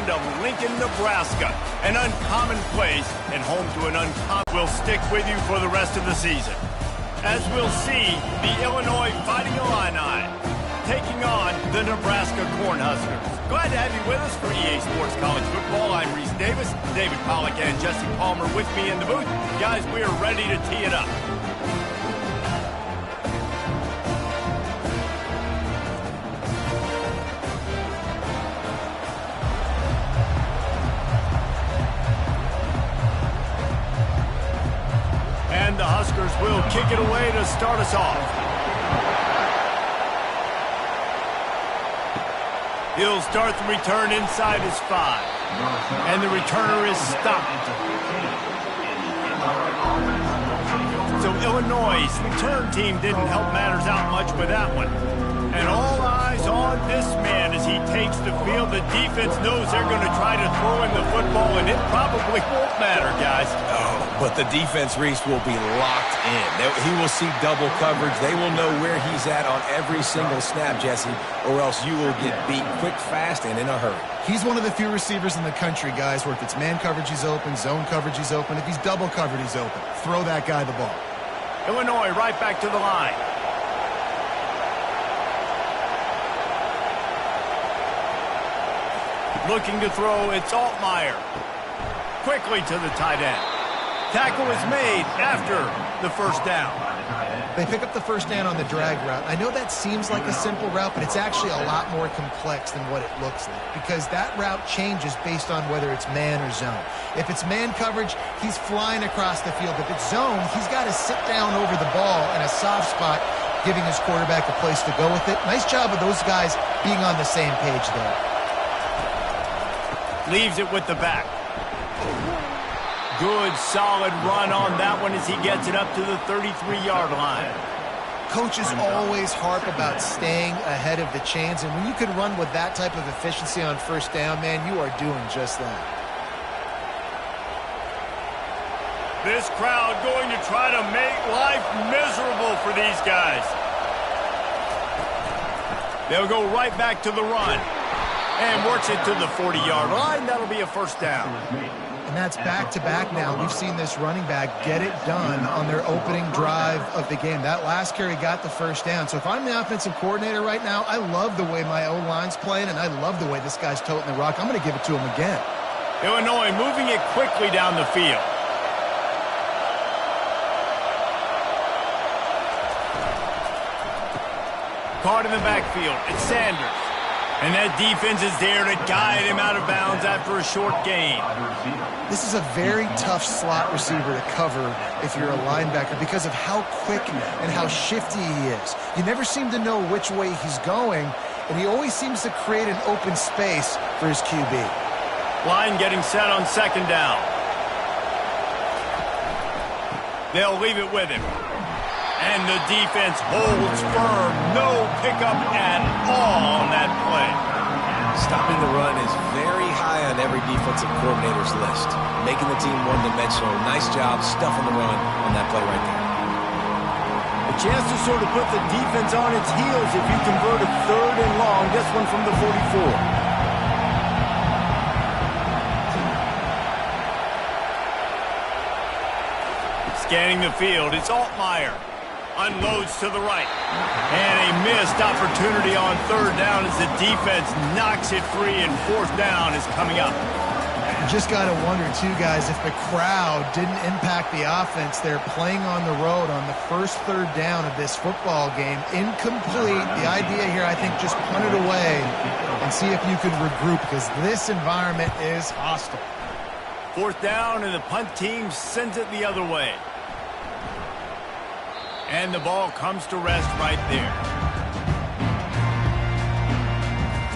to Lincoln, Nebraska, an uncommon place and home to an uncommon will stick with you for the rest of the season. As we'll see, the Illinois Fighting Illini taking on the Nebraska Cornhuskers. Glad to have you with us for EA Sports College Football. I'm Reese Davis, David Pollack and Jesse Palmer with me in the booth. Guys, we are ready to tee it up. And the Huskers will kick it away to start us off. He'll start the return inside his 5. And the returner is stopped. So Illinois' return team didn't help matters out much with that one. And all eyes on this man as he takes the field. The defense knows they're going to try to throw in the football, and it probably won't matter, guys. Oh, but the defense, Reese, will be locked in. He will see double coverage. They will know where he's at on every single snap, Jesse, or else you will get beat quick, fast, and in a hurry. He's one of the few receivers in the country, guys, where if it's man coverage, he's open, zone coverage, he's open. If he's double covered, he's open. Throw that guy the ball. Illinois right back to the line. Looking to throw, it's Altmaier. Quickly to the tight end. Tackle is made after the first down. They pick up the first down on the drag route. I know that seems like a simple route, but it's actually a lot more complex than what it looks like because that route changes based on whether it's man or zone. If it's man coverage, he's flying across the field. If it's zone, he's got to sit down over the ball in a soft spot, giving his quarterback a place to go with it. Nice job of those guys being on the same page there. Leaves it with the back. Good, solid run on that one as he gets it up to the 33-yard line. Coaches always harp about staying ahead of the chains, and when you can run with that type of efficiency on first down, man, you are doing just that. This crowd going to try to make life miserable for these guys. They'll go right back to the run. And works it to the 40-yard line. That'll be a first down. And that's back-to-back now. We've seen this running back get it done on their opening drive of the game. That last carry got the first down. So if I'm the offensive coordinator right now, I love the way my O-line's playing, and I love the way this guy's toting the rock. I'm going to give it to him again. Illinois moving it quickly down the field. Caught in the backfield. It's Sanders. And that defense is there to guide him out of bounds after a short gain. This is a very tough slot receiver to cover if you're a linebacker because of how quick and how shifty he is. You never seem to know which way he's going, and he always seems to create an open space for his QB. Line getting set on second down. They'll leave it with him. And the defense holds firm. No pickup at all on that play. Stopping the run is very high on every defensive coordinator's list. Making the team one-dimensional. Nice job stuffing the run on that play right there. A chance to sort of put the defense on its heels if you convert a third and long. This one from the 44. Scanning the field, it's Altmaier. Unloads to the right. And a missed opportunity on third down as the defense knocks it free and fourth down is coming up. You just got to wonder, too, guys, if the crowd didn't impact the offense. They're playing on the road on the first third down of this football game. Incomplete. The idea here, I think, just punt it away and see if you can regroup because this environment is hostile. Fourth down and the punt team sends it the other way. And the ball comes to rest right there.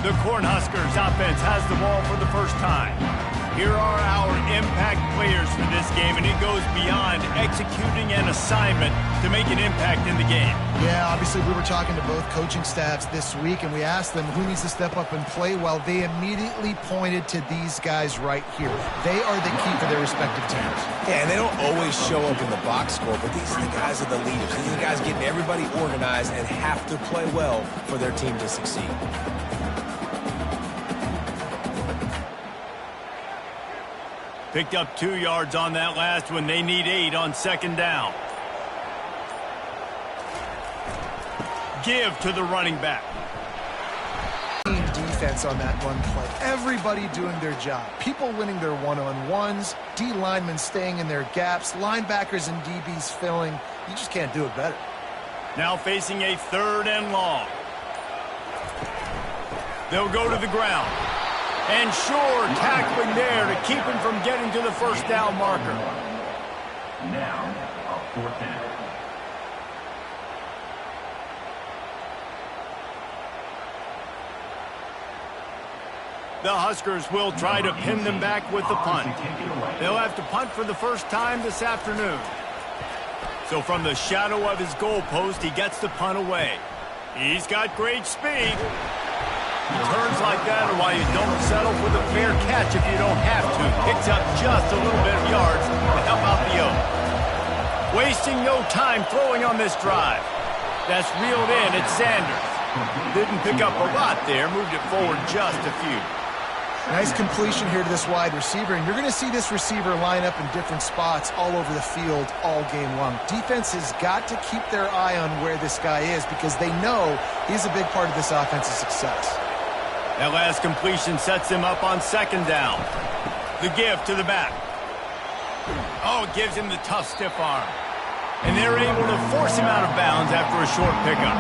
The Cornhuskers offense has the ball for the first time. Here are our impact players for this game, and it goes beyond executing an assignment to make an impact in the game. Yeah, obviously we were talking to both coaching staffs this week, and we asked them who needs to step up and play well. They immediately pointed to these guys right here. They are the key for their respective teams. Yeah, and they don't always show up in the box score, but these are the guys that are the leaders. These are the guys getting everybody organized and have to play well for their team to succeed. Picked up 2 yards on that last one. They need 8 on second down. Give to the running back. Defense on that run play. Everybody doing their job. People winning their one-on-ones, D linemen staying in their gaps, linebackers and DBs filling. You just can't do it better. Now facing a 3rd and long. They'll go to the ground. And sure, tackling there to keep him from getting to the first down marker. Now, a 4th down. The Huskers will try to pin them back with the punt. They'll have to punt for the first time this afternoon. So from the shadow of his goalpost, he gets the punt away. He's got great speed. Turns like that are why you don't settle for the fair catch if you don't have to. Picks up just a little bit of yards to help out the Oak. Wasting no time throwing on this drive. That's reeled in at Sanders. Didn't pick up a lot there, moved it forward just a few. Nice completion here to this wide receiver, and you're going to see this receiver line up in different spots all over the field all game long. Defense has got to keep their eye on where this guy is because they know he's a big part of this offense's success. That last completion sets him up on second down. The give to the back. Oh, it gives him the tough stiff arm. And they're able to force him out of bounds after a short pickup.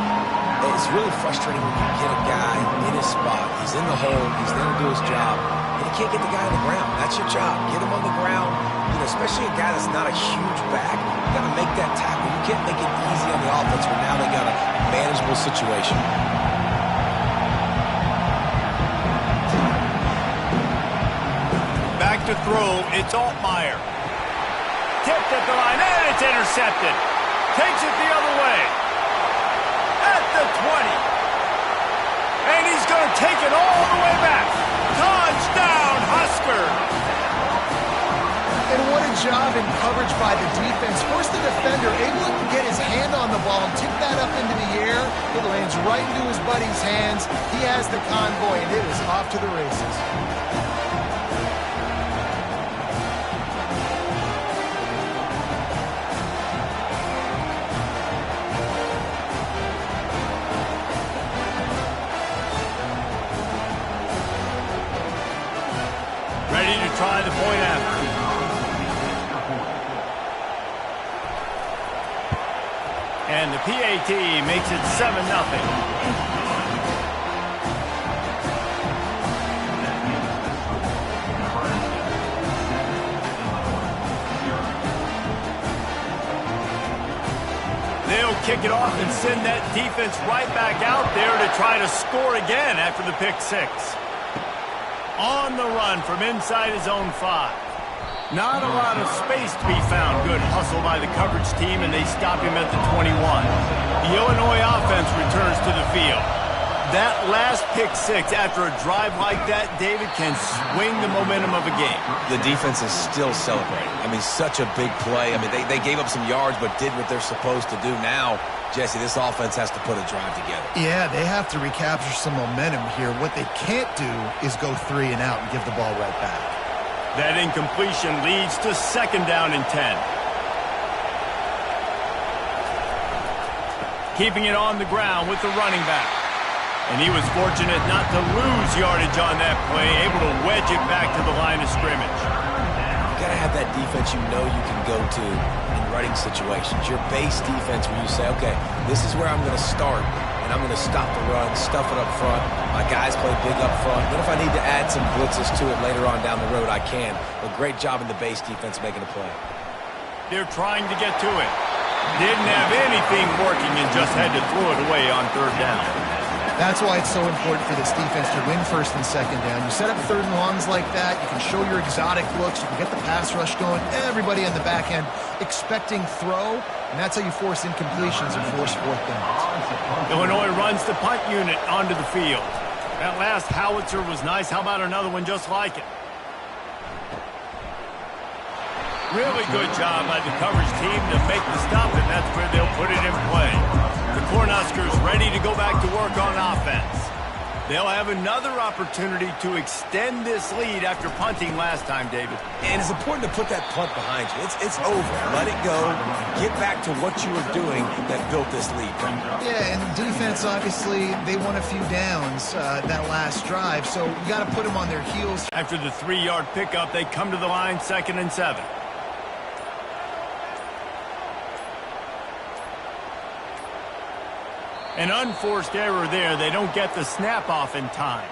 It's really frustrating when you get a guy in his spot. He's in the hole. He's there to do his job. And you can't get the guy on the ground. That's your job. Get him on the ground. You know, especially a guy that's not a huge back. You got to make that tackle. You can't make it easy on the offense where now they got a manageable situation. Back to throw. It's Altmaier. Tipped at the line, and it's intercepted. Takes it the other way. At the 20. And he's going to take it all the way back. Touchdown, Huskers. And what a job in coverage by the defense. Forced the defender, able to get his hand on the ball and tip that up into the air. It lands right into his buddy's hands. He has the convoy, and it is off to the races. Ready to try the point after. And the PAT makes it 7-0. They'll kick it off and send that defense right back out there to try to score again after the pick six. On the run from inside his own 5. Not a lot of space to be found. Good hustle by the coverage team, and they stop him at the 21. The Illinois offense returns to the field. That last pick six after a drive like that, David, can swing the momentum of a game. The defense is still celebrating. I mean, such a big play. I mean, they gave up some yards but did what they're supposed to do. Now, Jesse, this offense has to put a drive together. Yeah, they have to recapture some momentum here. What they can't do is go 3 and out and give the ball right back. That incompletion leads to second down and 10. Keeping it on the ground with the running back. And he was fortunate not to lose yardage on that play, able to wedge it back to the line of scrimmage. You got to have that defense you know you can go to in running situations. Your base defense where you say, okay, this is where I'm going to start, and I'm going to stop the run, stuff it up front. My guys play big up front. Then if I need to add some blitzes to it later on down the road, I can. But great job in the base defense making a play. They're trying to get to it. Didn't have anything working and just had to throw it away on third down. That's why it's so important for this defense to win first and second down. You set up third and longs like that, you can show your exotic looks, you can get the pass rush going, everybody on the back end expecting throw, and that's how you force incompletions and force fourth downs. Illinois runs the punt unit onto the field. That last howitzer was nice. How about another one just like it? Really good job by the coverage team to make the stop, and that's where they'll put it in play. The Cornhuskers ready to go back to work on offense. They'll have another opportunity to extend this lead after punting last time, David. And it's important to put that punt behind you. It's over. Let it go. Get back to what you were doing that built this lead. Yeah, and defense, obviously, they won a few downs that last drive, so you got to put them on their heels. After the 3-yard pickup, they come to the line 2nd and 7. An unforced error there. They don't get the snap off in time.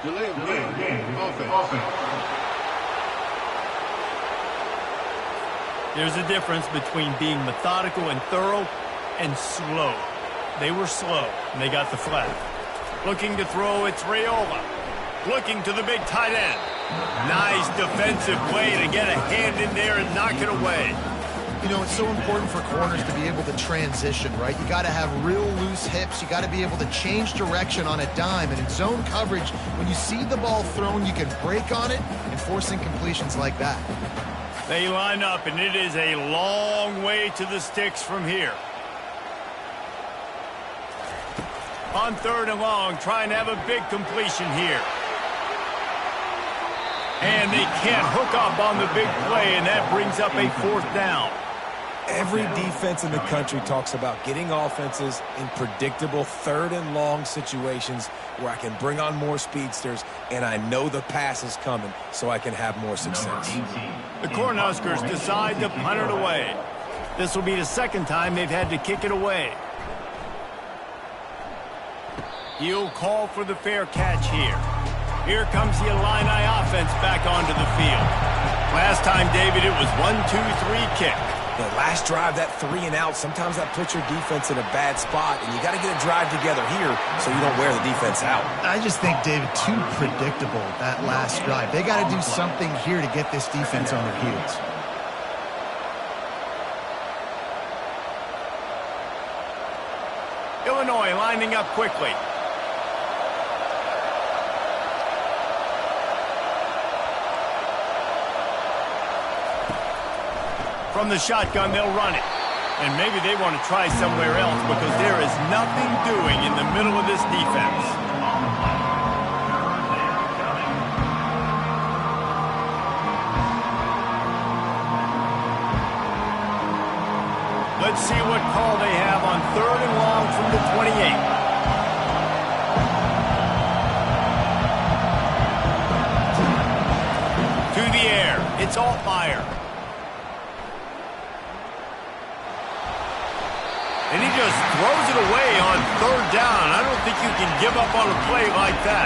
Delay of game. Offense. There's a difference between being methodical and thorough and slow. They were slow, and they got the flag. Looking to throw, it's Raiola. Looking to the big tight end. Nice defensive play to get a hand in there and knock it away. You know, it's so important for corners to be able to transition, right? You got to have real loose hips. You got to be able to change direction on a dime. And in zone coverage, when you see the ball thrown, you can break on it and force incompletions like that. They line up, and it is a long way to the sticks from here. On 3rd and long, trying to have a big completion here. And they can't hook up on the big play, and that brings up a 4th down. Every defense in the country talks about getting offenses in predictable 3rd and long situations where I can bring on more speedsters and I know the pass is coming so I can have more success. The Cornhuskers decide to punt it away. This will be the 2nd time they've had to kick it away. He'll call for the fair catch here. Here comes the Illini offense back onto the field. Last time, David, it was 1-2-3 kick. The last drive, that 3 and out, sometimes that puts your defense in a bad spot, and you got to get a drive together here so you don't wear the defense out. I just think, David, too predictable, that last drive. They got to do something here to get this defense on their heels. Illinois lining up quickly. From the shotgun, they'll run it. And maybe they want to try somewhere else because there is nothing doing in the middle of this defense. Let's see what call they have on 3rd and long from the 28. To the air. It's Altmaier. And he just throws it away on 3rd down. I don't think you can give up on a play like that.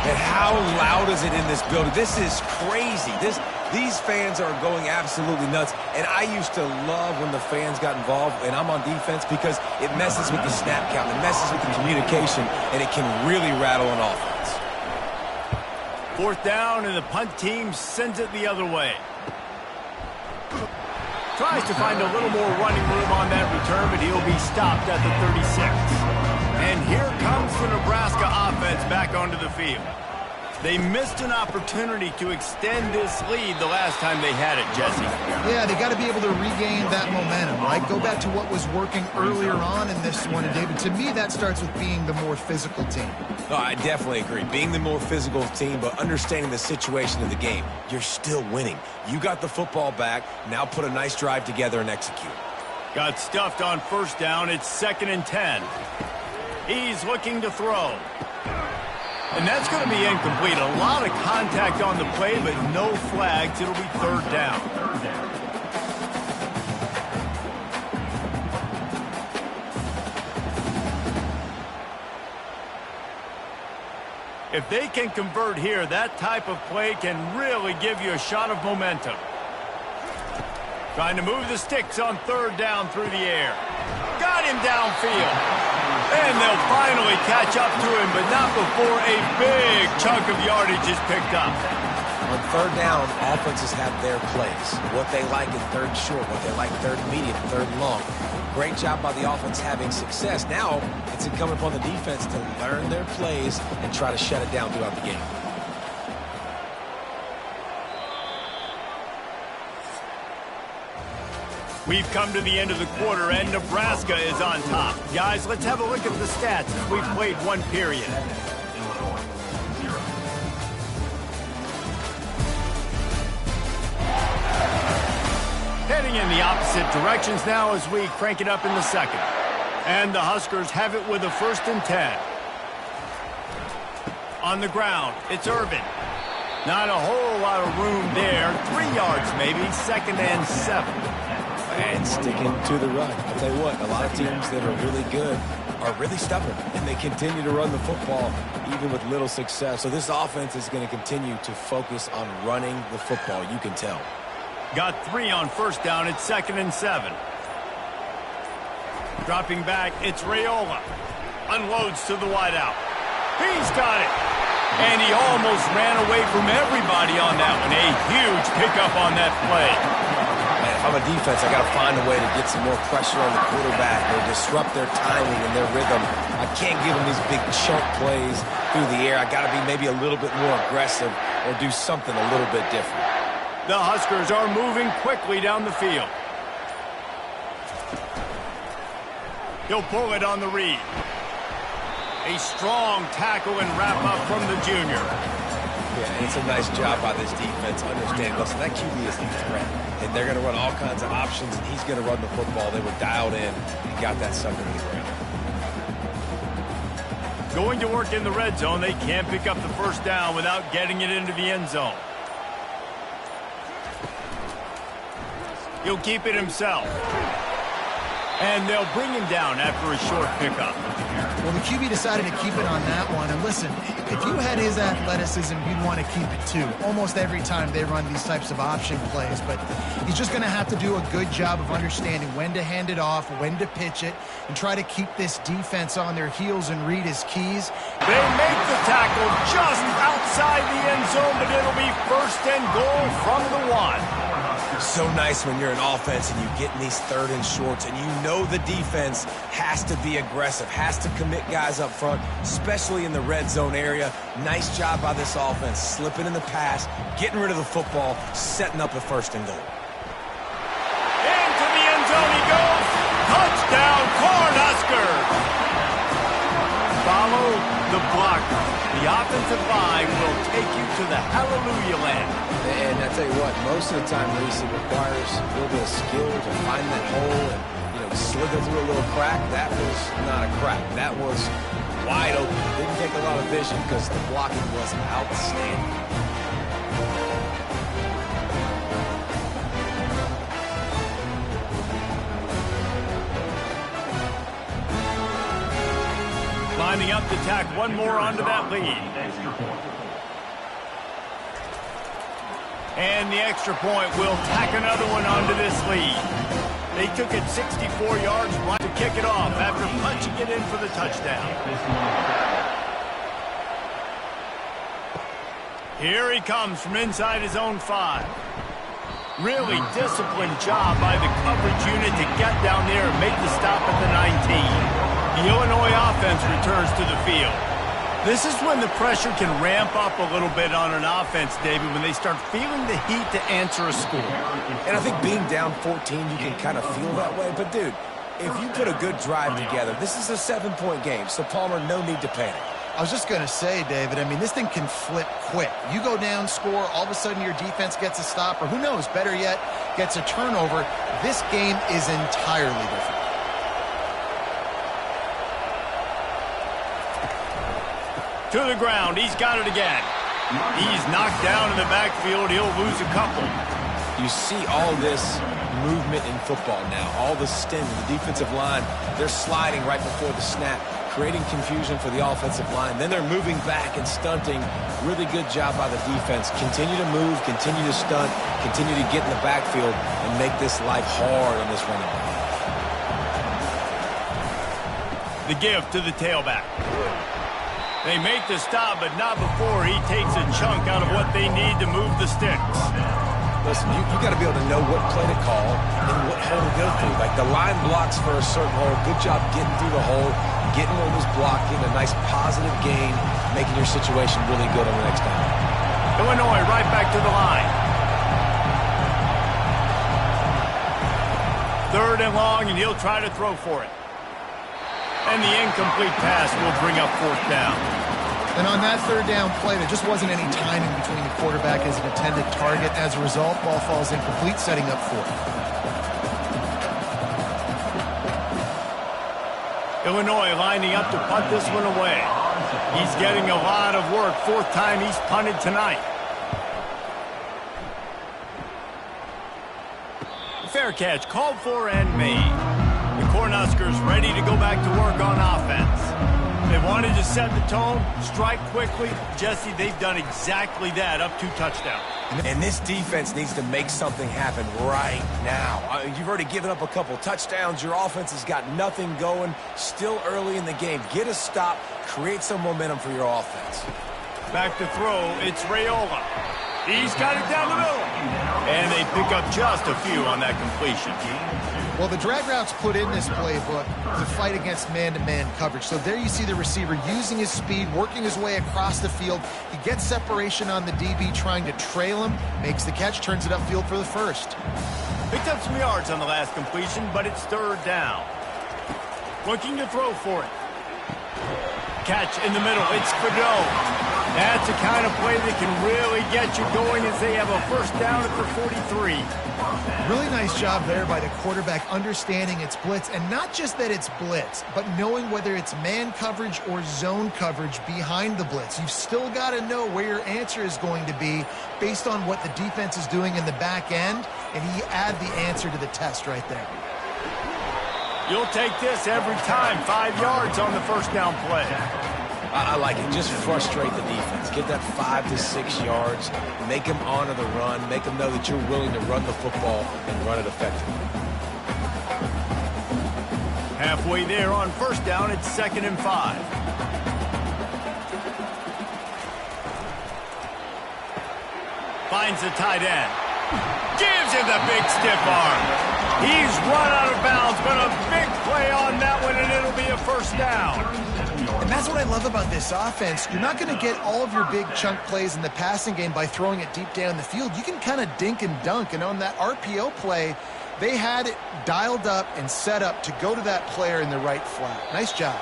And how loud is it in this building? This is crazy. These fans are going absolutely nuts. And I used to love when the fans got involved and I'm on defense because it messes with the snap count. It messes with the communication, and it can really rattle an offense. 4th down, and the punt team sends it the other way. Tries to find a little more running room on that return, but he'll be stopped at the 36. And here comes the Nebraska offense back onto the field. They missed an opportunity to extend this lead the last time they had it, Jesse. Yeah, they got to be able to regain that momentum, right? Go back to what was working earlier on in this one, and David, to me, that starts with being the more physical team. No, I definitely agree. Being the more physical team, but understanding the situation of the game. You're still winning. You got the football back. Now put a nice drive together and execute. Got stuffed on 1st down. It's 2nd and 10. He's looking to throw. And that's going to be incomplete. A lot of contact on the play, but no flags. It'll be 3rd down. If they can convert here, that type of play can really give you a shot of momentum. Trying to move the sticks on 3rd down through the air. Got him downfield. And they'll finally catch up to him, but not before a big chunk of yardage is picked up. On 3rd down, offenses have their plays. What they like in 3rd short, what they like 3rd medium, 3rd long. Great job by the offense having success. Now, it's incumbent upon the defense to learn their plays and try to shut it down throughout the game. We've come to the end of the quarter, and Nebraska is on top. Guys, let's have a look at the stats as we've played one period. Illinois, 0. Heading in the opposite directions now as we crank it up in the second. And the Huskers have it with a 1st and 10. On the ground, it's Irvin. Not a whole lot of room there. 3 yards maybe, 2nd and 7. And sticking to the run. I'll tell you what, a lot of teams that are really good are really stubborn, and they continue to run the football even with little success. So this offense is going to continue to focus on running the football, you can tell. Got 3 on 1st down. It's 2nd and 7. Dropping back, it's Raiola. Unloads to the wideout. He's got it. And he almost ran away from everybody on that one. A huge pickup on that play. Man, if I'm a defense, I got to find a way to get some more pressure on the quarterback or disrupt their timing and their rhythm. I can't give them these big chunk plays through the air. I got to be maybe a little bit more aggressive or do something a little bit different. The Huskers are moving quickly down the field. He'll pull it on the read. A strong tackle and wrap up from the junior. Yeah, it's a nice job by this defense. Understand, listen, that QB is a threat. And they're going to run all kinds of options, and he's going to run the football. They were dialed in and got that sucker to the ground. Going to work in the red zone. They can't pick up the 1st down without getting it into the end zone. He'll keep it himself. And they'll bring him down after a short pickup. Well, the QB decided to keep it on that one. And listen, if you had his athleticism, you'd want to keep it too. Almost every time they run these types of option plays. But he's just going to have to do a good job of understanding when to hand it off, when to pitch it, and try to keep this defense on their heels and read his keys. They make the tackle just outside the end zone, but it'll be 1st and goal from the 1. So nice when you're an offense and you get in these 3rd and shorts and you know the defense has to be aggressive, has to commit guys up front, especially in the red zone area. Nice job by this offense, slipping in the pass, getting rid of the football, setting up a 1st and goal. Into the end zone he goes. Touchdown, Cornhuskers. Follow the blocker. The offensive line will take you to the hallelujah land. And I tell you what, most of the time, Reese, it requires a little bit of skill to find that hole and, slither through a little crack. That was not a crack. That was wide open. Didn't take a lot of vision because the blocking was outstanding. Lining up to tack one more onto that lead. And the extra point will tack another one onto this lead. They took it 64 yards to kick it off after punching it in for the touchdown. Here he comes from inside his own 5. Really disciplined job by the coverage unit to get down there and make the stop at the 19. The Illinois offense returns to the field. This is when the pressure can ramp up a little bit on an offense, David, when they start feeling the heat to answer a score. And I think being down 14, you can kind of feel that way. But, dude, if you put a good drive together, this is a 7-point game, so, Palmer, no need to panic. I was just going to say, David, I mean, this thing can flip quick. You go down, score, all of a sudden your defense gets a stop, or who knows, better yet, gets a turnover. This game is entirely different. To the ground. He's got it again. He's knocked down in the backfield. He'll lose a couple. You see all this movement in football now. All the stem, the defensive line, they're sliding right before the snap, creating confusion for the offensive line. Then they're moving back and stunting. Really good job by the defense. Continue to move, continue to stunt, continue to get in the backfield and make this life hard on this running back. The give to the tailback. They make the stop, but not before he takes a chunk out of what they need to move the sticks. Listen, you got to be able to know what play to call and what hole to go through. Like, the line blocks for a certain hole. Good job getting through the hole, getting what was blocked, getting a nice positive gain, making your situation really good on the next down. Illinois right back to the line. 3rd and long, and he'll try to throw for it. And the incomplete pass will bring up 4th down. And on that 3rd down play, there just wasn't any timing between the quarterback and his intended target. As a result, ball falls incomplete, setting up 4th. Illinois lining up to punt this one away. He's getting a lot of work. 4th time he's punted tonight. Fair catch, called for and made. The Cornhuskers ready to go back to work on offense. They wanted to set the tone, strike quickly. Jesse, they've done exactly that, up 2 touchdowns. And this defense needs to make something happen right now. You've already given up a couple touchdowns. Your offense has got nothing going. Still early in the game. Get a stop. Create some momentum for your offense. Back to throw. It's Raiola. He's got it down the middle. And they pick up just a few on that completion. Well, the drag routes put in this playbook to fight against man-to-man coverage. So there you see the receiver using his speed, working his way across the field. He gets separation on the DB, trying to trail him, makes the catch, turns it upfield for the 1st. Picked up some yards on the last completion, but it's 3rd down. Looking to throw for it. Catch in the middle. It's Fedot. That's the kind of play that can really get you going as they have a 1st down at the 43. Really nice job there by the quarterback, understanding it's blitz, and not just that it's blitz, but knowing whether it's man coverage or zone coverage behind the blitz. You've still got to know where your answer is going to be based on what the defense is doing in the back end, and he add the answer to the test right there. You'll take this every time. 5 yards on the 1st down play. I like it. Just frustrate the defense. Get that 5 to 6 yards. Make them honor the run. Make them know that you're willing to run the football and run it effectively. Halfway there on 1st down, it's 2nd and 5. Finds the tight end. Gives him the big stiff arm. He's run out of bounds, but a big play on that one, and it'll be a 1st down. And that's what I love about this offense. You're not going to get all of your big chunk plays in the passing game by throwing it deep down the field. You can kind of dink and dunk. And on that RPO play, they had it dialed up and set up to go to that player in the right flat. Nice job.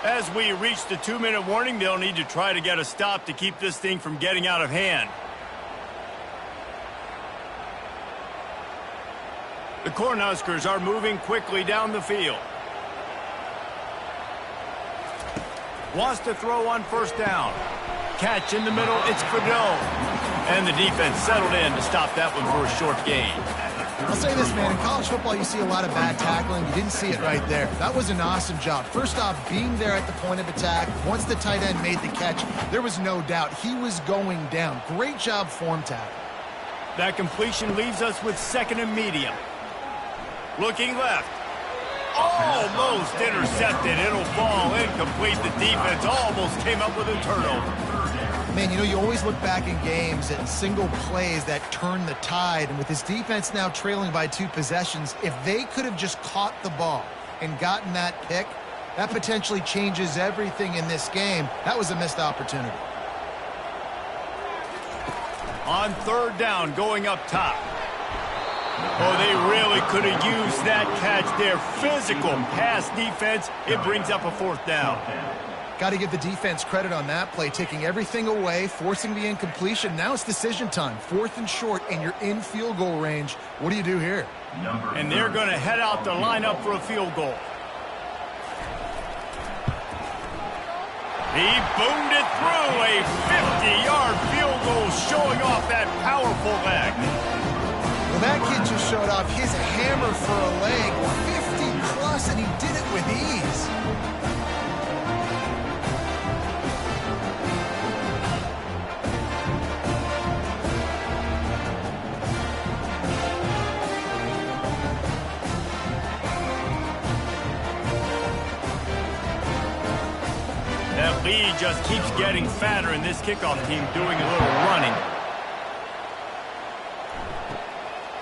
As we reach the 2-minute warning, they'll need to try to get a stop to keep this thing from getting out of hand. The Cornhuskers are moving quickly down the field. Wants to throw on 1st down. Catch in the middle, it's Fedot. And the defense settled in to stop that one for a short gain. I'll say this, man. In college football, you see a lot of bad tackling. You didn't see it right there. That was an awesome job. First off, being there at the point of attack. Once the tight end made the catch, there was no doubt he was going down. Great job form tackle. That completion leaves us with 2nd and medium. Looking left. Almost intercepted. It'll fall incomplete. The defense almost came up with a turnover. Man, you know, you always look back in games at single plays that turn the tide. And with this defense now trailing by 2 possessions, if they could have just caught the ball and gotten that pick, that potentially changes everything in this game. That was a missed opportunity. On 3rd down, going up top. Oh, they really could have used that catch there. Physical pass defense. It brings up a 4th down. Got to give the defense credit on that play, taking everything away, forcing the incompletion. Now it's decision time. 4th and short, and you're in field goal range. What do you do here? And they're going to head out to line up for a field goal. He boomed it through. A 50-yard field goal showing off that powerful leg. Well, that kid just showed off his hammer for a leg, 50-plus, and he did it with ease. That lead just keeps getting fatter, and this kickoff team doing a little running.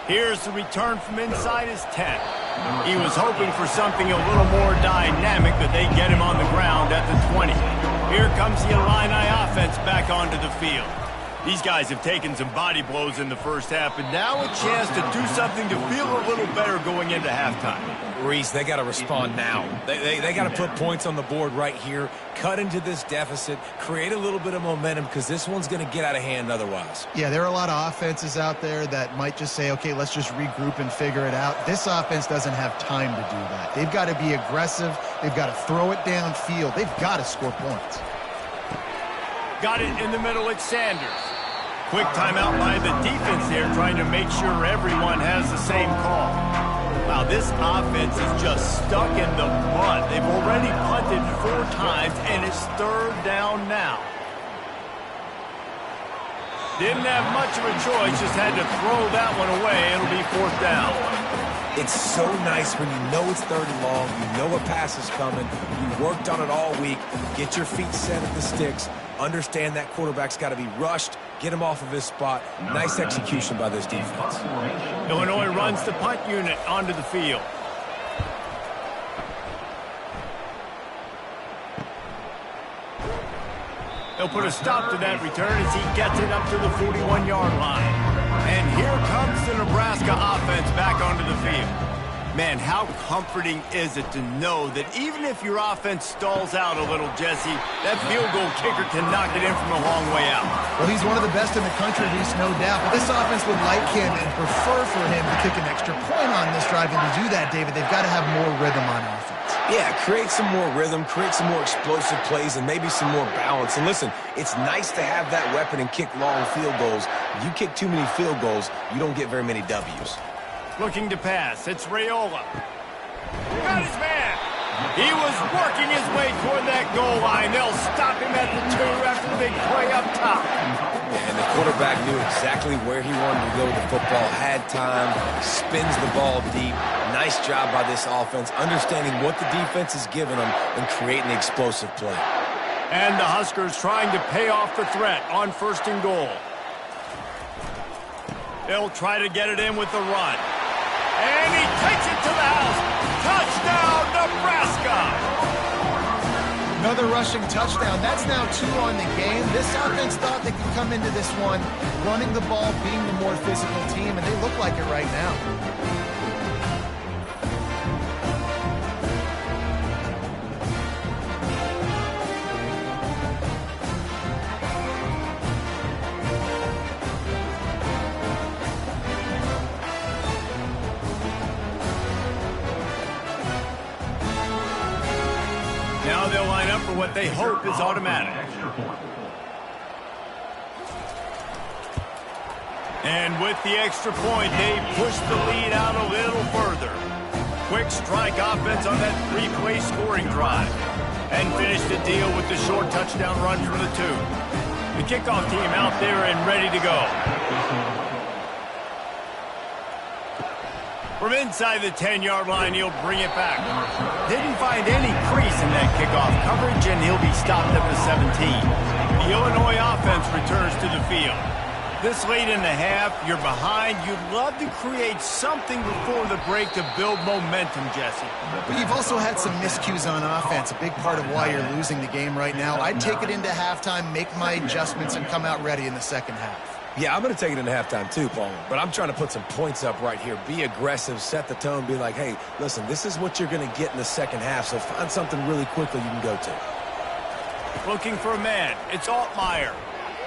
Here's the return from inside his 10. He was hoping for something a little more dynamic, but they get him on the ground at the 20. Here comes the Illini offense back onto the field. These guys have taken some body blows in the first half, and now a chance to do something to feel a little better going into halftime. Reese, they got to respond now. They got to put points on the board right here, cut into this deficit, create a little bit of momentum because this one's going to get out of hand otherwise. Yeah, there are a lot of offenses out there that might just say, okay, let's just regroup and figure it out. This offense doesn't have time to do that. They've got to be aggressive. They've got to throw it downfield. They've got to score points. Got it in the middle, it's Sanders. Quick timeout by the defense there, trying to make sure everyone has the same call. Wow, this offense is just stuck in the mud. They've already punted 4 times, and it's 3rd down now. Didn't have much of a choice, just had to throw that one away. It'll be 4th down. It's so nice when you know it's 3rd and long, you know a pass is coming, you worked on it all week, get your feet set at the sticks, understand that quarterback's got to be rushed, get him off of his spot. Nice execution by this defense. Illinois runs the punt unit onto the field. They'll put a stop to that return as he gets it up to the 41-yard line. And here comes the Nebraska offense back onto the field. Man, how comforting is it to know that even if your offense stalls out a little, Jesse, that field goal kicker can knock it in from a long way out. Well, he's one of the best in the country, Reese, no doubt. But this offense would like him and prefer for him to kick an extra point on this drive. And to do that, David, they've got to have more rhythm on offense. Yeah, create some more rhythm, create some more explosive plays, and maybe some more balance. And listen, it's nice to have that weapon and kick long field goals. If you kick too many field goals, you don't get very many W's. Looking to pass. It's Raiola. Got his man. He was working his way toward that goal line. They'll stop him at the 2 after the big play up top. And the quarterback knew exactly where he wanted to go with the football, had time, spins the ball deep. Nice job by this offense, understanding what the defense is giving them and creating the explosive play. And the Huskers trying to pay off the threat on 1st and goal. They'll try to get it in with the run. And he takes it to the house. Touchdown, Nebraska! Another rushing touchdown. That's now 2 on the game. This offense thought they could come into this one running the ball, being the more physical team, and they look like it right now. Now they'll line up for what they hope is automatic. And with the extra point, they push the lead out a little further. Quick strike offense on that 3-play scoring drive. And finish the deal with the short touchdown run from the 2. The kickoff team out there and ready to go. From inside the 10-yard line, he'll bring it back. Didn't find any crease in that kickoff coverage, and he'll be stopped at the 17. The Illinois offense returns to the field. This late in the half, you're behind. You'd love to create something before the break to build momentum, Jesse. But you've also had some miscues on offense, a big part of why you're losing the game right now. I'd take it into halftime, make my adjustments, and come out ready in the second half. Yeah, I'm going to take it into halftime too, Paul. But I'm trying to put some points up right here. Be aggressive, set the tone, be like, hey, listen, this is what you're going to get in the second half, so find something really quickly you can go to. Looking for a man. It's Altmaier.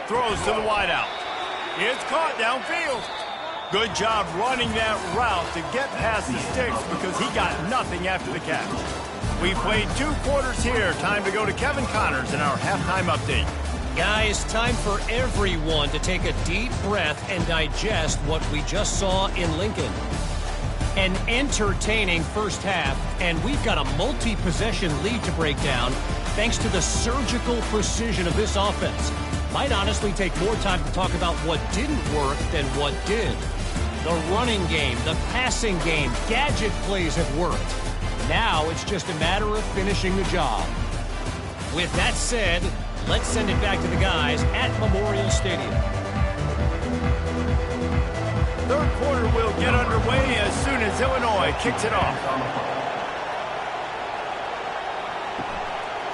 Throws to the wideout. It's caught downfield. Good job running that route to get past the sticks because he got nothing after the catch. We played 2 quarters here. Time to go to Kevin Connors in our halftime update. Guys, time for everyone to take a deep breath and digest what we just saw in Lincoln. An entertaining first half, and we've got a multi-possession lead to break down thanks to the surgical precision of this offense. Might honestly take more time to talk about what didn't work than what did. The running game, the passing game, gadget plays have worked. Now it's just a matter of finishing the job. With that said, let's send it back to the guys at Memorial Stadium. 3rd quarter will get underway as soon as Illinois kicks it off.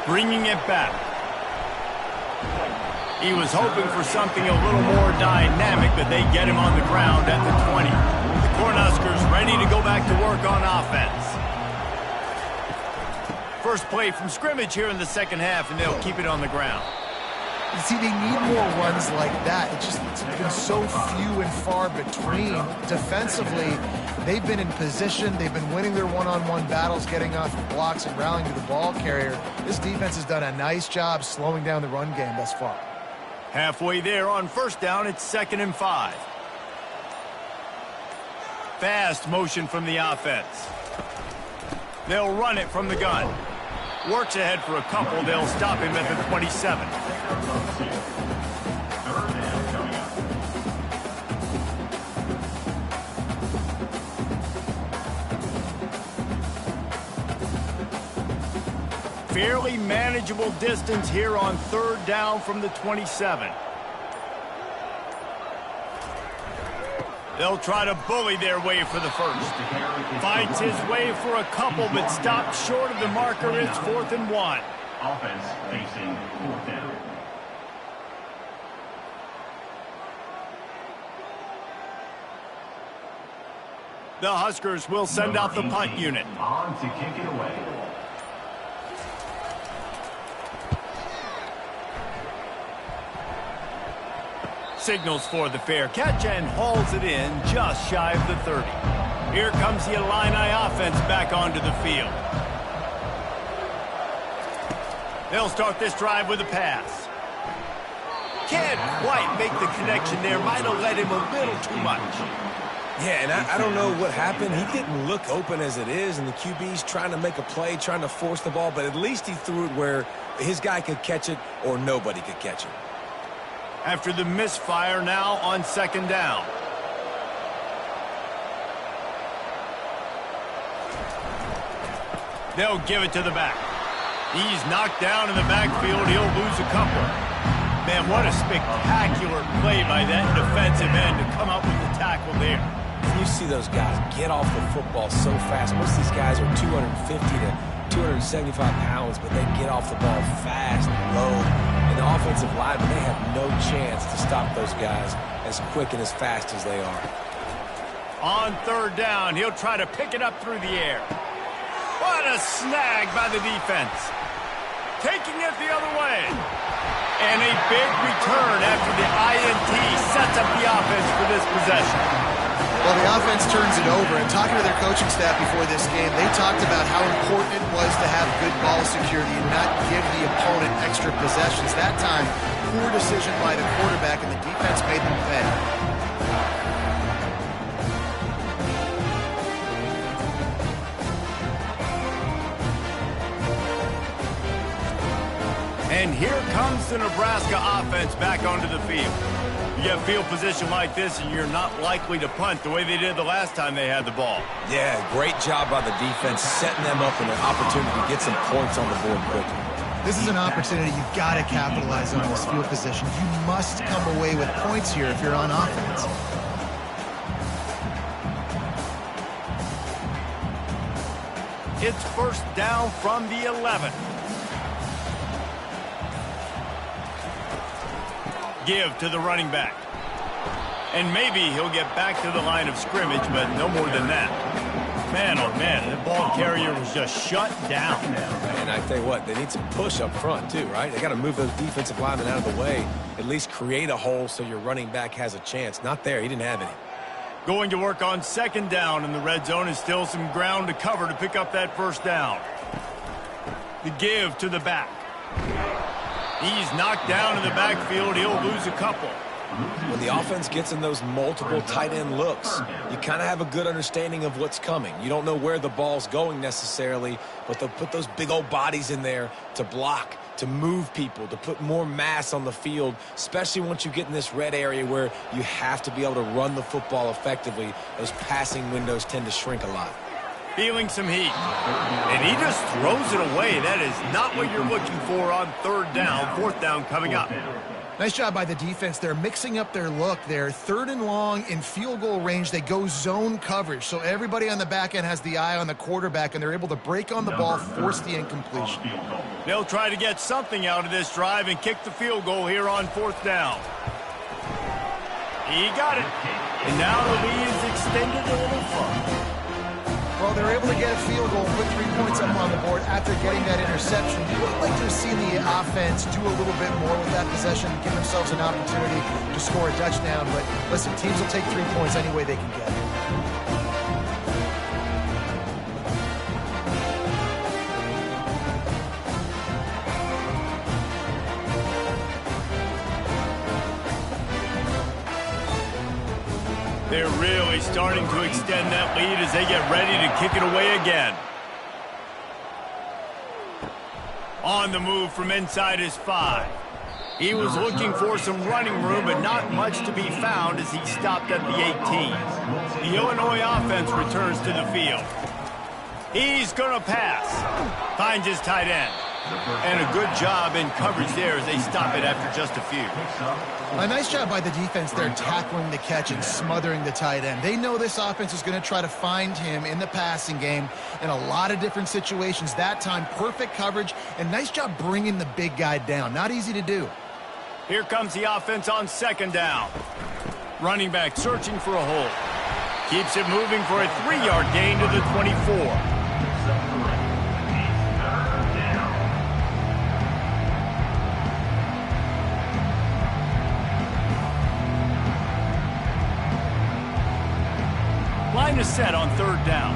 Bringing it back. He was hoping for something a little more dynamic, but they get him on the ground at the 20. The Cornhuskers ready to go back to work on offense. First play from scrimmage here in the second half, and they'll keep it on the ground. You see, they need more runs like that. It's been so few and far between. Defensively, they've been in position. They've been winning their one-on-one battles, getting off the blocks and rallying to the ball carrier. This defense has done a nice job slowing down the run game thus far. Halfway there on first down, it's 2nd and 5. Fast motion from the offense. They'll run it from the gun. Works ahead for a couple. They'll stop him at the 27. Fairly manageable distance here on 3rd down from the 27. They'll try to bully their way for the first. Finds his way for a couple, but stopped short of the marker. It's 4th and 1. Offense facing 4th down. The Huskers will send out the punt unit. On to kick it away. Signals for the fair catch and hauls it in just shy of the 30. Here comes the Illini offense back onto the field. They'll start this drive with a pass. Can't quite make the connection there. Might have led him a little too much. Yeah, and I don't know what happened. He didn't look open as it is, and the QB's trying to make a play, trying to force the ball, but at least he threw it where his guy could catch it or nobody could catch it. After the misfire, now on 2nd down. They'll give it to the back. He's knocked down in the backfield. He'll lose a couple. Man, what a spectacular play by that defensive end to come up with the tackle there. You see those guys get off the football so fast. Most of these guys are 250 to 275 pounds, but they get off the ball fast and low. And the offensive linemen, they have no chance to stop those guys as quick and as fast as they are. On 3rd down, he'll try to pick it up through the air. What a snag by the defense. Taking it the other way. And a big return after the INT sets up the offense for this possession. Well, the offense turns it over, and talking to their coaching staff before this game, they talked about how important it was to have good ball security and not give the opponent extra possessions. That time, poor decision by the quarterback, and the defense made them pay. And here comes the Nebraska offense back onto the field. You get field position like this, and you're not likely to punt the way they did the last time they had the ball. Yeah, great job by the defense, setting them up with an opportunity to get some points on the board quickly. This is an opportunity you've got to capitalize on this field position. You must come away with points here if you're on offense. It's 1st down from the 11. Give to the running back. And maybe he'll get back to the line of scrimmage, but no more than that. Man, oh man, the ball carrier was just shut down. And I tell you what, they need some push up front too, right? They got to move those defensive linemen out of the way, at least create a hole so your running back has a chance. Not there, he didn't have any. Going to work on 2nd down, and the red zone is still some ground to cover to pick up that 1st down. The give to the back. He's knocked down in the backfield. He'll lose a couple. When the offense gets in those multiple tight end looks, you kind of have a good understanding of what's coming. You don't know where the ball's going necessarily, but they'll put those big old bodies in there to block, to move people, to put more mass on the field, especially once you get in this red area where you have to be able to run the football effectively. Those passing windows tend to shrink a lot. Feeling some heat. And he just throws it away. That is not what you're looking for on 3rd down. 4th down coming up. Nice job by the defense. They're mixing up their look. They're 3rd and long in field goal range. They go zone coverage. So everybody on the back end has the eye on the quarterback, and they're able to break on the ball, force the incompletion. They'll try to get something out of this drive and kick the field goal here on 4th down. He got it. And now the lead is extended a little further. Well, they're able to get a field goal, put 3 points up on the board after getting that interception. You would like to have seen the offense do a little bit more with that possession, give themselves an opportunity to score a touchdown. But listen, teams will take 3 points any way they can get it. They're really starting to extend that lead as they get ready to kick it away again. On the move from inside his 5. He was looking for some running room, but not much to be found as he stopped at the 18. The Illinois offense returns to the field. He's going to pass. Finds his tight end. And a good job in coverage there as they stop it after just a few. A nice job by the defense there, tackling the catch and smothering the tight end. They know this offense is going to try to find him in the passing game in a lot of different situations. That time, perfect coverage, and nice job bringing the big guy down. Not easy to do. Here comes the offense on 2nd down. Running back searching for a hole. Keeps it moving for a 3-yard gain to the 24. Line is set on 3rd down.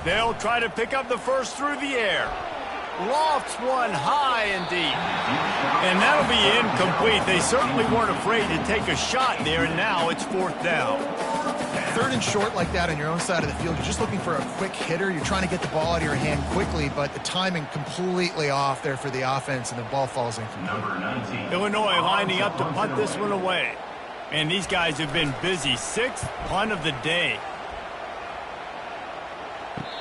They'll try to pick up the first through the air. Lofts one high and deep. And that'll be incomplete. They certainly weren't afraid to take a shot there, and now it's 4th down. 3rd and short like that on your own side of the field, you're just looking for a quick hitter. You're trying to get the ball out of your hand quickly, but the timing completely off there for the offense, and the ball falls in. Illinois lining up to punt this one away. And these guys have been busy. 6th punt of the day.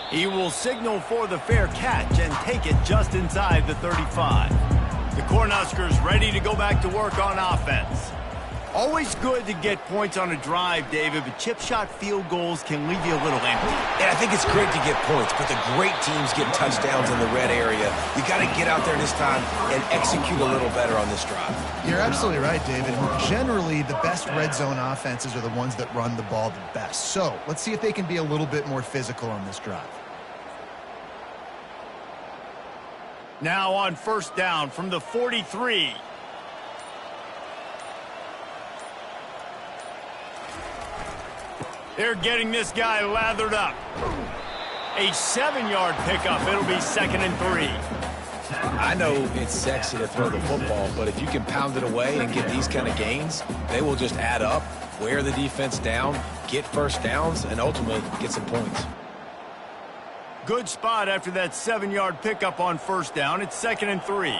He will signal for the fair catch and take it just inside the 35. The Cornhuskers ready to go back to work on offense. Always good to get points on a drive, David, but chip shot field goals can leave you a little empty. And I think it's great to get points, but the great teams get touchdowns in the red area. You got to get out there this time and execute a little better on this drive. You're absolutely right, David. Generally, the best red zone offenses are the ones that run the ball the best. So let's see if they can be a little bit more physical on this drive. Now on 1st down from the 43. They're getting this guy lathered up. A 7-yard pickup. It'll be 2nd and 3. I know it's sexy to throw the football, but if you can pound it away and get these kind of gains, they will just add up, wear the defense down, get first downs, and ultimately get some points. Good spot after that 7-yard pickup on 1st down. It's 2nd and 3.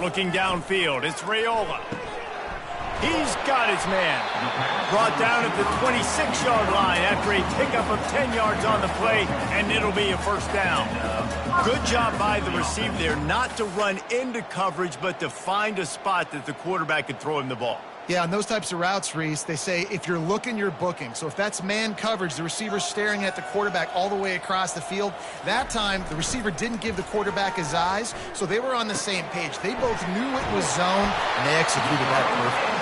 Looking downfield, it's Raiola. He's got his man. Brought down at the 26-yard line after a pickup of 10 yards on the play, and it'll be a 1st down. Good job by the receiver there not to run into coverage, but to find a spot that the quarterback could throw him the ball. Yeah, on those types of routes, Reese, they say if you're looking, you're booking. So if that's man coverage, the receiver's staring at the quarterback all the way across the field. That time, the receiver didn't give the quarterback his eyes, so they were on the same page. They both knew it was zone, and they executed that perfectly.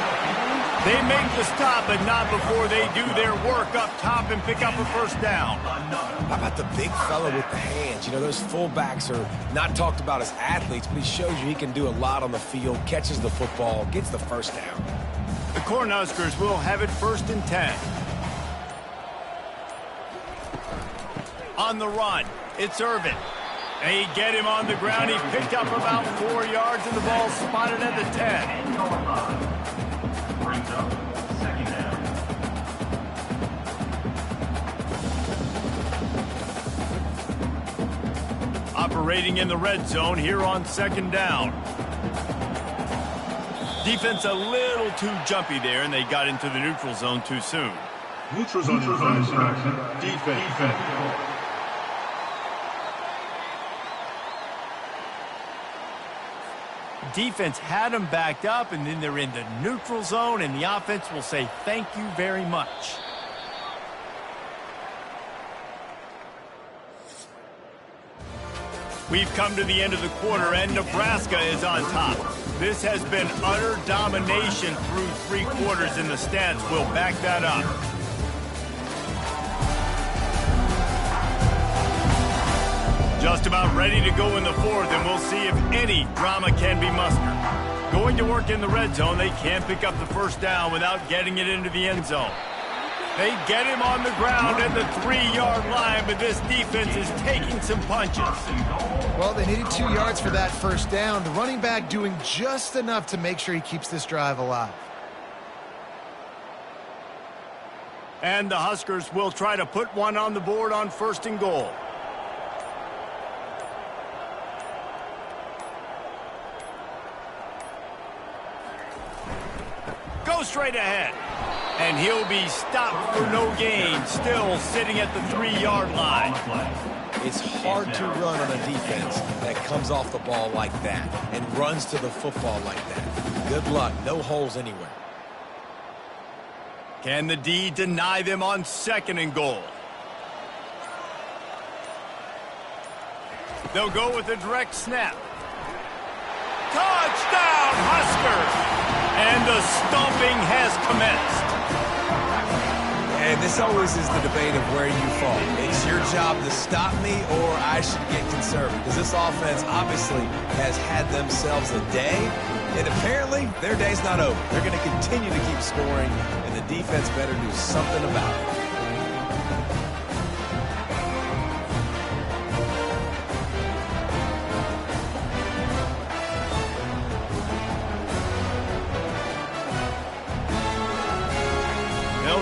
They make the stop, but not before they do their work up top and pick up a 1st down. How about the big fella with the hands? You know, those fullbacks are not talked about as athletes, but he shows you he can do a lot on the field, catches the football, gets the 1st down. The Cornhuskers will have it 1st and 10. On the run, it's Irvin. They get him on the ground. He's picked up about 4 yards, and the ball spotted at the 10. Brings up 2nd down. Operating in the red zone here on 2nd down. Defense a little too jumpy there, and they got into the neutral zone too soon. Neutral zone infraction. Defense. Defense had them backed up, and then they're in the neutral zone, and the offense will say thank you very much. We've come to the end of the quarter, and Nebraska is on top. This has been utter domination through 3 quarters, and the stats will back that up. Just about ready to go in the 4th, and we'll see if any drama can be mustered. Going to work in the red zone, they can't pick up the first down without getting it into the end zone. They get him on the ground at the 3-yard line, but this defense is taking some punches. Well, they needed 2 yards for that first down. The running back doing just enough to make sure he keeps this drive alive. And the Huskers will try to put one on the board on 1st and goal. Go straight ahead. And he'll be stopped for no gain, still sitting at the 3-yard line. It's hard to run on a defense that comes off the ball like that and runs to the football like that. Good luck. No holes anywhere. Can the D deny them on 2nd and goal? They'll go with a direct snap. Touchdown, Huskers! And the stomping has commenced. And this always is the debate of where you fall. It's your job to stop me, or I should get conservative. Because this offense obviously has had themselves a day, and apparently their day's not over. They're going to continue to keep scoring, and the defense better do something about it.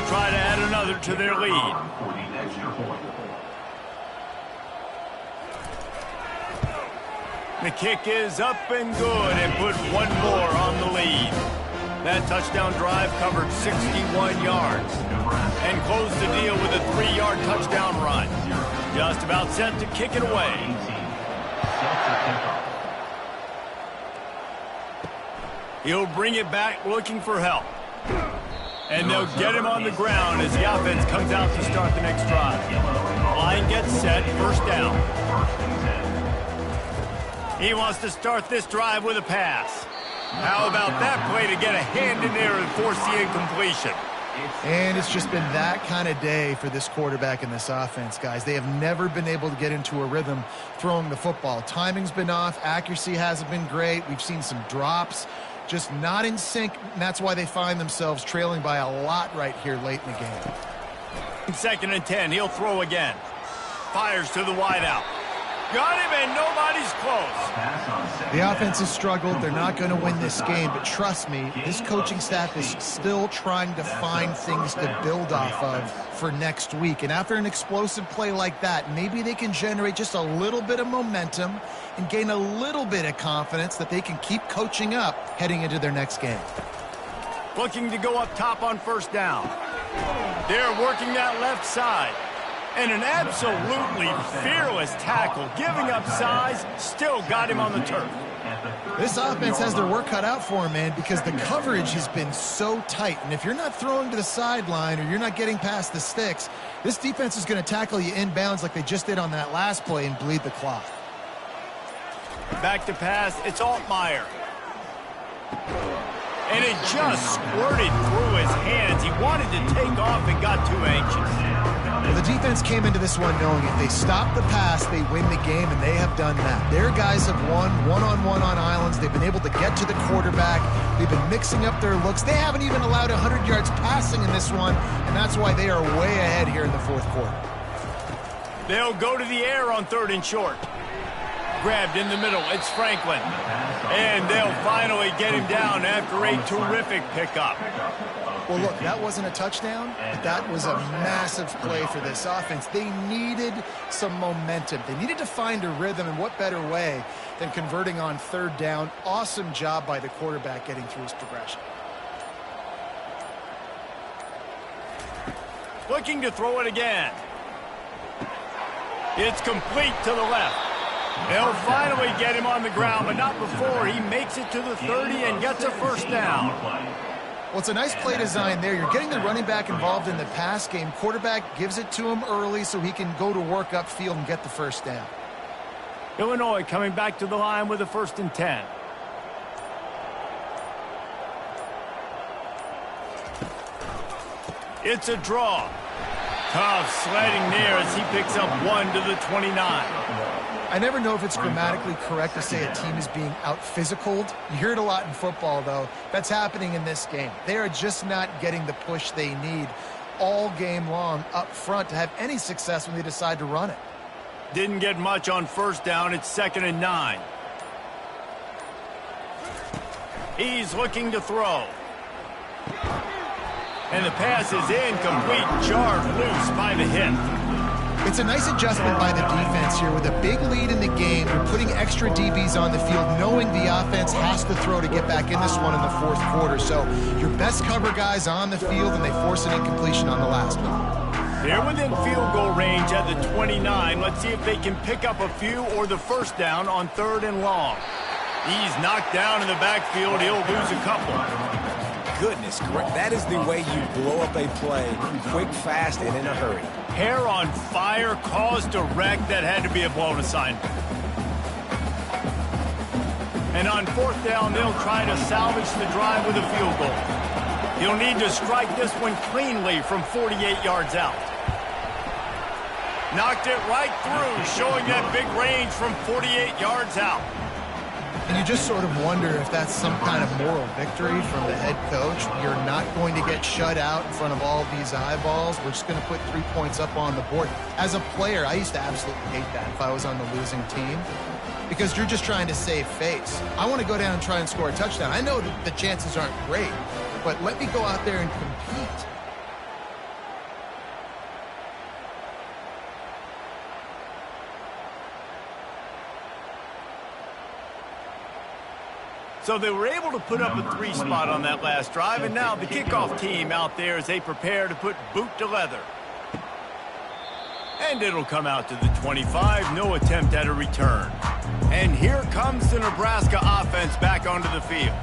Try to add another to their lead. The kick is up and good, and put one more on the lead. That touchdown drive covered 61 yards and closed the deal with a 3-yard touchdown run. Just about set to kick it away. He'll bring it back looking for help. And they'll get him on the ground as the offense comes out to start the next drive. Line gets set, 1st down. He wants to start this drive with a pass. How about that play to get a hand in there and force the incompletion? And it's just been that kind of day for this quarterback and this offense, guys. They have never been able to get into a rhythm throwing the football. Timing's been off. Accuracy hasn't been great. We've seen some drops. Just not in sync, and that's why they find themselves trailing by a lot right here late in the game. 2nd and 10, he'll throw again. Fires to the wideout. Got him, and nobody's close. The offense has struggled. They're not going to win this game, but trust me, this coaching staff is still trying to find things to build off of for next week. And after an explosive play like that, maybe they can generate just a little bit of momentum and gain a little bit of confidence that they can keep coaching up heading into their next game. Looking to go up top on 1st down. They're working that left side. And an absolutely fearless tackle, giving up size, still got him on the turf. This offense has their work cut out for him, man, because the coverage has been so tight. And if you're not throwing to the sideline or you're not getting past the sticks, this defense is going to tackle you inbounds like they just did on that last play and bleed the clock. Back to pass, it's Altmaier. And it just squirted through his hands. He wanted to take off and got too anxious. Well, the defense came into this one knowing if they stop the pass, they win the game, and they have done that. Their guys have won one-on-one on islands. They've been able to get to the quarterback. They've been mixing up their looks. They haven't even allowed 100 yards passing in this one, and that's why they are way ahead here in the 4th quarter. They'll go to the air on 3rd and short. Grabbed in the middle, it's Franklin. And they'll finally get him down after a terrific pickup. Well, look, that wasn't a touchdown, but that was a massive play for this offense. They needed some momentum. They needed to find a rhythm, and what better way than converting on 3rd down. Awesome job by the quarterback getting through his progression. Looking to throw it again. It's complete to the left. They'll finally get him on the ground, but not before he makes it to the 30 and gets a first down. Well, it's a nice play design there. You're getting the running back involved in the pass game. Quarterback gives it to him early so he can go to work upfield and get the first down. Illinois coming back to the line with a 1st and 10. It's a draw. Tough sledding near as he picks up 1 to the 29. I never know if it's grammatically correct to say a team is being out-physicaled. You hear it a lot in football, though. That's happening in this game. They are just not getting the push they need all game long up front to have any success when they decide to run it. Didn't get much on 1st down. It's 2nd and 9. He's looking to throw. And the pass is incomplete, jarred loose by the hip. It's a nice adjustment by the defense here. With a big lead in the game, you're putting extra DBs on the field, knowing the offense has to throw to get back in this one in the 4th quarter. So your best cover guys on the field, and they force an incompletion on the last one. They're within field goal range at the 29. Let's see if they can pick up a few or the first down on 3rd and long. He's knocked down in the backfield. He'll lose a couple. Goodness, correct. That is the way you blow up a play, quick, fast, and in a hurry. Hair on fire, caused a wreck. That had to be a blown assignment. And on 4th down, they'll try to salvage the drive with a field goal. He'll need to strike this one cleanly from 48 yards out. Knocked it right through, showing that big range from 48 yards out. And you just sort of wonder if that's some kind of moral victory from the head coach. You're not going to get shut out in front of all these eyeballs. We're just going to put 3 points up on the board. As a player, I used to absolutely hate that if I was on the losing team, because you're just trying to save face. I want to go down and try and score a touchdown. I know that the chances aren't great, but let me go out there and compete. So they were able to put up a 3 spot on that last drive, and now the kickoff team out there as they prepare to put boot to leather. And it'll come out to the 25, no attempt at a return. And here comes the Nebraska offense back onto the field.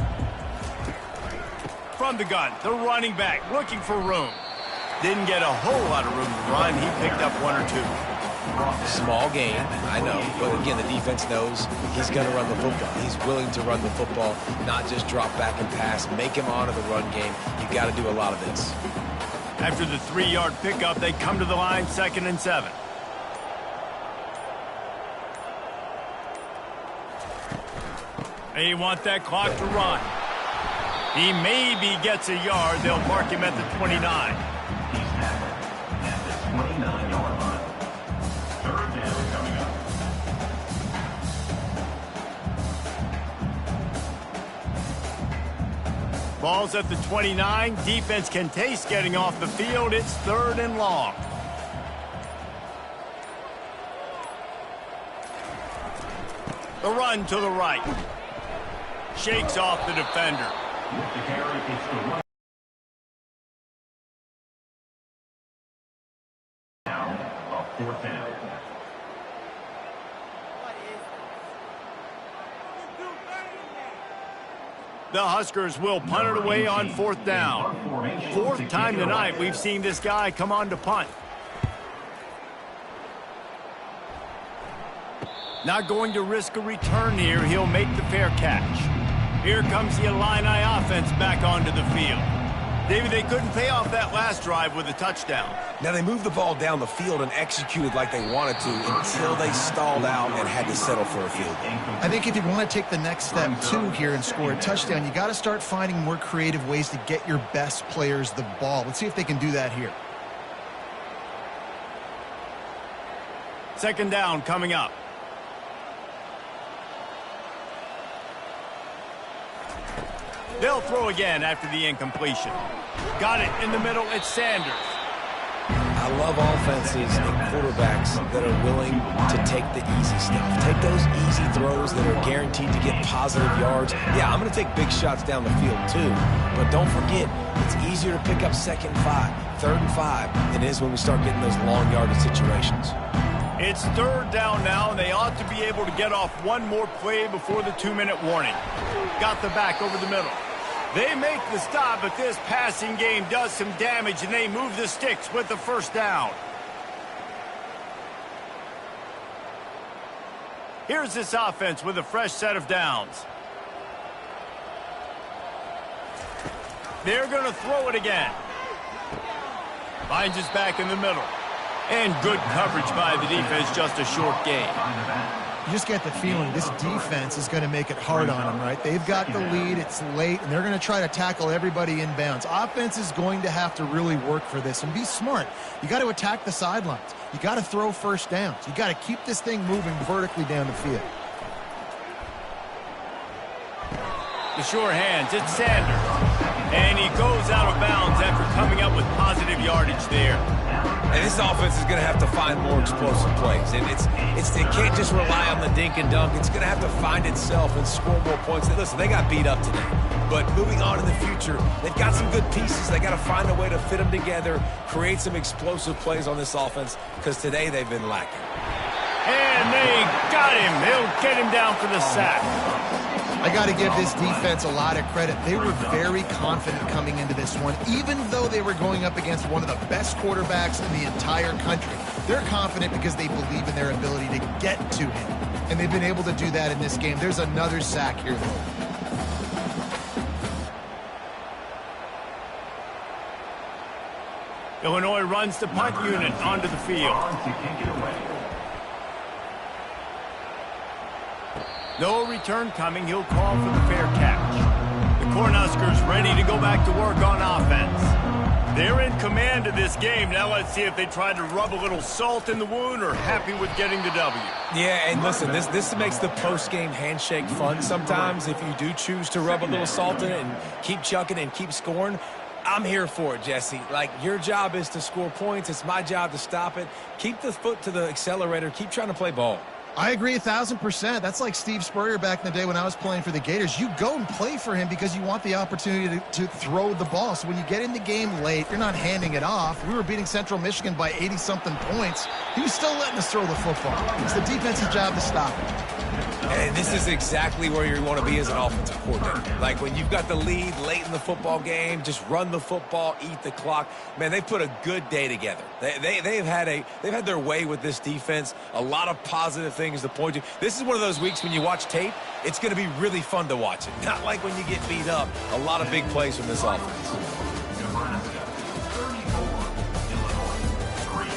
From the gun, the running back looking for room. Didn't get a whole lot of room to run. He picked up 1 or 2. Small gain, I know, but again, the defense knows he's going to run the football. He's willing to run the football, not just drop back and pass, make him honor the run game. You got to do a lot of this. After the 3-yard pickup, they come to the line, 2nd and 7. They want that clock to run. He maybe gets a yard. They'll mark him at the 29. He's tackled at the 29-yard line. 3rd down coming up. Ball's at the 29. Defense can taste getting off the field. It's 3rd and long. The run to the right. Shakes off the defender. With the carry, it's the run. Down, a 4th down. The Huskers will punt it away on 4th down. 4th time tonight we've seen this guy come on to punt. Not going to risk a return here. He'll make the fair catch. Here comes the Illini offense back onto the field. David, they couldn't pay off that last drive with a touchdown. Now, they moved the ball down the field and executed like they wanted to until they stalled out and had to settle for a field goal. I think if you want to take the next step, too, here and score a touchdown, you got to start finding more creative ways to get your best players the ball. Let's see if they can do that here. 2nd down coming up. They'll throw again after the incompletion. Got it in the middle. It's Sanders. I love offenses and quarterbacks that are willing to take the easy stuff. Take those easy throws that are guaranteed to get positive yards. Yeah, I'm going to take big shots down the field too. But don't forget, it's easier to pick up 2nd and 5, 3rd and 5 than it is when we start getting those long yardage situations. It's third down now, and they ought to be able to get off one more play before the 2-minute warning. Got the back over the middle. They make the stop, but this passing game does some damage, and they move the sticks with the first down. Here's this offense with a fresh set of downs. They're going to throw it again. Finds us back in the middle. And good coverage by the defense, just a short gain. You just get the feeling this defense is going to make it hard on them, right? They've got the lead, it's late, and they're going to try to tackle everybody inbounds. Offense is going to have to really work for this and be smart. You got to attack the sidelines. You got to throw first downs. You got to keep this thing moving vertically down the field. The sure hands, it's Sanders. And he goes out of bounds after coming up with positive yardage there. And this offense is going to have to find more explosive plays. And it can't just rely on the dink and dunk. It's going to have to find itself and score more points. Listen, they got beat up today. But moving on in the future, they've got some good pieces. They got to find a way to fit them together, create some explosive plays on this offense, because today they've been lacking. And they got him. They'll get him down for the sack. I got to give this defense a lot of credit. They were very confident coming into this one, even though they were going up against one of the best quarterbacks in the entire country. They're confident because they believe in their ability to get to him, and they've been able to do that in this game. There's another sack here, though. Illinois runs the punt unit onto the field. No return coming. He'll call for the fair catch. The Cornhuskers ready to go back to work on offense. They're in command of this game. Now let's see if they try to rub a little salt in the wound or happy with getting the W. Yeah, and listen, this makes the post-game handshake fun sometimes if you do choose to rub a little salt in it and keep chucking and keep scoring. I'm here for it, Jesse. Like, your job is to score points. It's my job to stop it. Keep the foot to the accelerator. Keep trying to play ball. I agree 1,000%. That's like Steve Spurrier back in the day when I was playing for the Gators. You go and play for him because you want the opportunity to throw the ball. So when you get in the game late, you're not handing it off. We were beating Central Michigan by 80-something points. He was still letting us throw the football. It's the defense's job to stop it. And this is exactly where you want to be as an offensive coordinator. Like, when you've got the lead late in the football game, just run the football, eat the clock. Man, they put a good day together. They've had their way with this defense. A lot of positive things to point to. This is one of those weeks when you watch tape, it's going to be really fun to watch it. Not like when you get beat up. A lot of big plays from this offense. Nebraska 34, Illinois 3.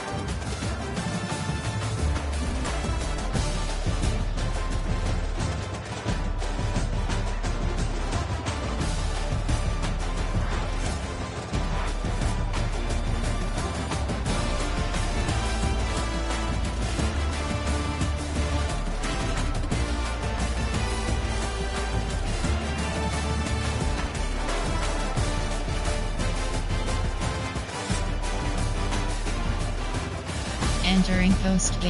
Entering post-game